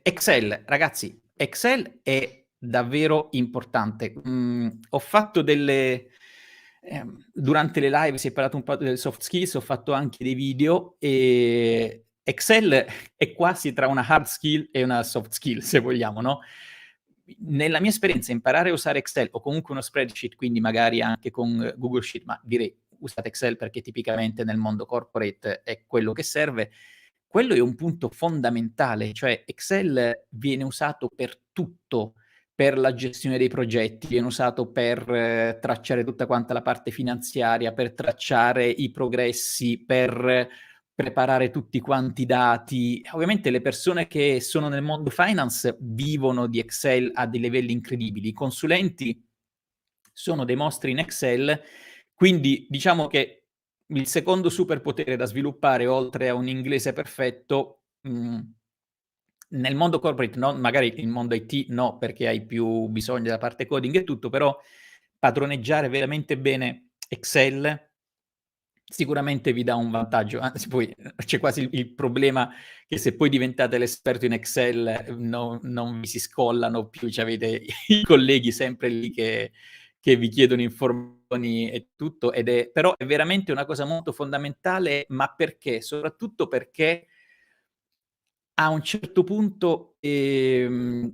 Excel, ragazzi, Excel è davvero importante. Ho fatto durante le live si è parlato un po' delle soft skills, ho fatto anche dei video e Excel è quasi tra una hard skill e una soft skill, se vogliamo, no? Nella mia esperienza, imparare a usare Excel o comunque uno spreadsheet, quindi magari anche con Google Sheet, ma direi usate Excel perché tipicamente nel mondo corporate è quello che serve. Quello è un punto fondamentale, cioè Excel viene usato per tutto, per la gestione dei progetti, viene usato per tracciare tutta quanta la parte finanziaria, per tracciare i progressi, per preparare tutti quanti i dati. Ovviamente le persone che sono nel mondo finance vivono di Excel a dei livelli incredibili, i consulenti sono dei mostri in Excel, quindi diciamo che il secondo superpotere da sviluppare, oltre a un inglese perfetto, nel mondo corporate, no, magari il mondo IT no, perché hai più bisogno della parte coding e tutto, però padroneggiare veramente bene Excel sicuramente vi dà un vantaggio, anzi poi c'è quasi il problema che se poi diventate l'esperto in Excel non vi si scollano più, cioè avete i colleghi sempre lì che vi chiedono informazioni e tutto, però è veramente una cosa molto fondamentale, ma perché? Soprattutto perché a un certo punto vi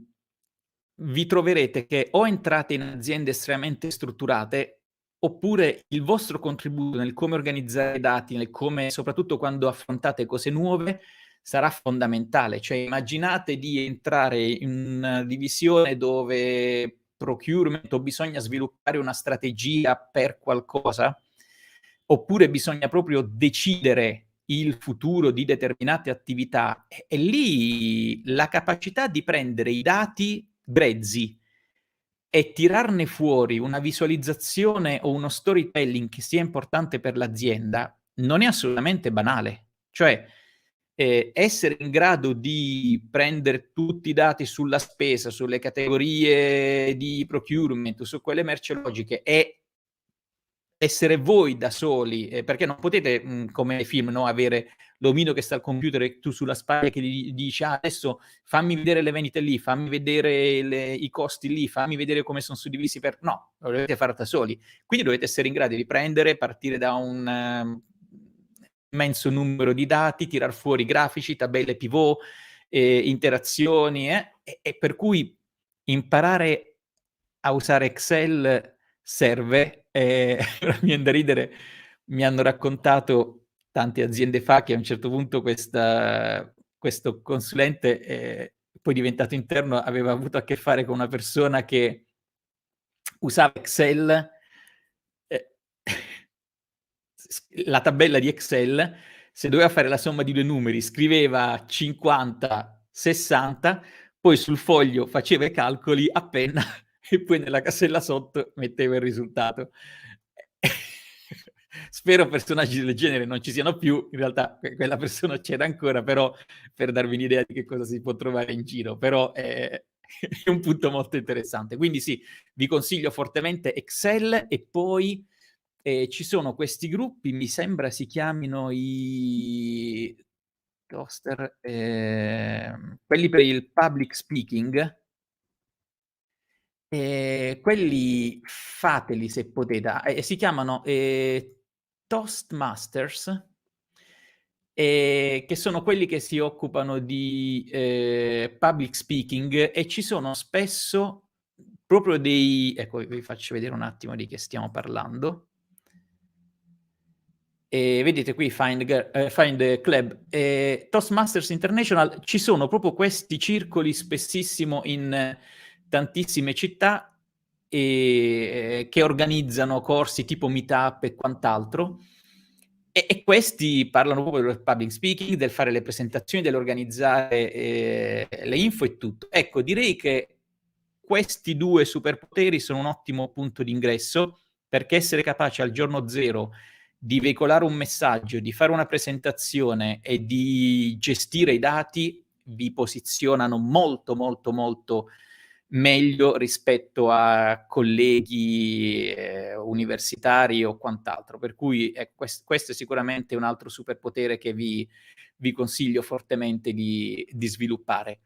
troverete che o entrate in aziende estremamente strutturate, oppure il vostro contributo nel come organizzare i dati, nel come soprattutto quando affrontate cose nuove, sarà fondamentale. Cioè immaginate di entrare in una divisione dove procurement o bisogna sviluppare una strategia per qualcosa, oppure bisogna proprio decidere il futuro di determinate attività, e lì la capacità di prendere i dati grezzi e tirarne fuori una visualizzazione o uno storytelling che sia importante per l'azienda non è assolutamente banale. Cioè, essere in grado di prendere tutti i dati sulla spesa, sulle categorie di procurement, su quelle merceologiche e essere voi da soli, perché non potete, come nei film, no, avere l'omino che sta al computer e tu sulla spalla che gli dici: "Ah, adesso fammi vedere le vendite lì, fammi vedere i costi lì, fammi vedere come son suddivisi per" no, lo dovete fare da soli. Quindi dovete essere in grado di prendere, partire da un immenso numero di dati, tirar fuori grafici, tabelle pivot, interazioni, e per cui imparare a usare Excel serve. Ora mi vien da ridere, mi hanno raccontato tante aziende fa che a un certo punto questo consulente, poi diventato interno, aveva avuto a che fare con una persona che usava Excel, e la tabella di Excel, se doveva fare la somma di 2 numeri, scriveva 50, 60, poi sul foglio faceva i calcoli a penna e poi nella casella sotto metteva il risultato. Spero personaggi del genere non ci siano più, in realtà quella persona c'era ancora, però per darvi un'idea di che cosa si può trovare in giro, però è un punto molto interessante. Quindi sì, vi consiglio fortemente Excel e poi ci sono questi gruppi, mi sembra si chiamino i toaster, quelli per il public speaking, quelli fateli se potete, si chiamano Toastmasters, che sono quelli che si occupano di public speaking e ci sono spesso proprio dei, ecco vi faccio vedere un attimo di che stiamo parlando. Vedete qui Find Club, Toastmasters International, ci sono proprio questi circoli spessissimo in tantissime città che organizzano corsi tipo meetup e quant'altro, e questi parlano proprio del public speaking, del fare le presentazioni, dell'organizzare le info e tutto. Ecco, direi che questi due superpoteri sono un ottimo punto d'ingresso, perché essere capaci al giorno zero di veicolare un messaggio, di fare una presentazione e di gestire i dati vi posizionano molto, molto, molto meglio rispetto a colleghi universitari o quant'altro. Per cui questo è sicuramente un altro superpotere che vi consiglio fortemente di sviluppare.